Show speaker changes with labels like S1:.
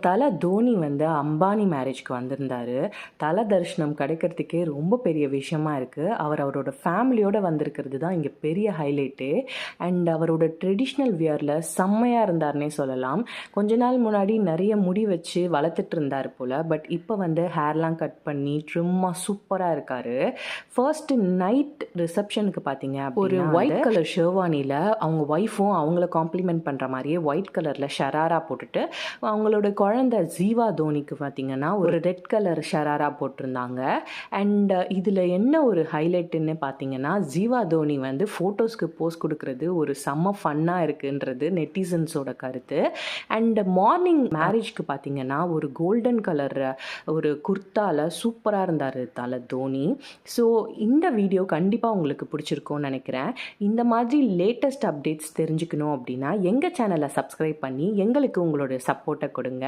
S1: தல தோனி வந்து அம்பானி மேரேஜ்க்கு வந்திருந்தாரு. தல தரிசனம் கிடைக்கிறதுக்கே ரொம்ப பெரிய விஷயமா இருக்குது. அவரோட ஃபேமிலியோடு வந்திருக்கிறது தான் இங்கே பெரிய ஹைலைட்டே. அண்ட் அவரோட ட்ரெடிஷ்னல் வியரில் செம்மையாக இருந்தார்னே சொல்லலாம். கொஞ்ச நாள் முன்னாடி நிறைய முடி வச்சு வளர்த்துட்டு இருந்தார் போல். பட் இப்போ வந்து ஹேர்லாம் கட் பண்ணி ட்ரிம்மாக சூப்பராக இருக்கார். ஃபர்ஸ்ட்டு நைட் ரிசப்ஷனுக்கு பார்த்தீங்க ஒரு ஒயிட் கலர் ஷெர்வானியில் அவங்க ஒய்ஃபும் அவங்கள காம்ப்ளிமெண்ட் பண்ணுற மாதிரியே ஒயிட் கலரில் ஷராரா போட்டுட்டு, அவங்களோட குழந்தை ஜீவா தோனிக்கு பார்த்திங்கன்னா ஒரு ரெட் கலர் ஷராரா போட்டிருந்தாங்க. அண்ட் இதில் என்ன ஒரு ஹைலைட்டுன்னு பார்த்தீங்கன்னா, ஜீவா தோனி வந்து ஃபோட்டோஸ்க்கு போஸ்ட் கொடுக்குறது ஒரு செம்ம ஃபன்னாக இருக்குன்றது நெட்டிசன்ஸோட கருத்து. அண்ட் மார்னிங் மேரேஜ்க்கு பார்த்தீங்கன்னா ஒரு கோல்டன் கலர் ஒரு குர்த்தாவில் சூப்பராக இருந்தார் தல தோனி. ஸோ இந்த வீடியோ கண்டிப்பாக உங்களுக்கு பிடிச்சிருக்கும்னு நினைக்கிறேன். இந்த மாதிரி லேட்டஸ்ட் அப்டேட்ஸ் தெரிஞ்சுக்கணும் அப்படின்னா எங்கள் சேனலை சப்ஸ்கிரைப் பண்ணி எங்களுக்கு உங்களுடைய சப்போர்ட்டை கொடுங்க.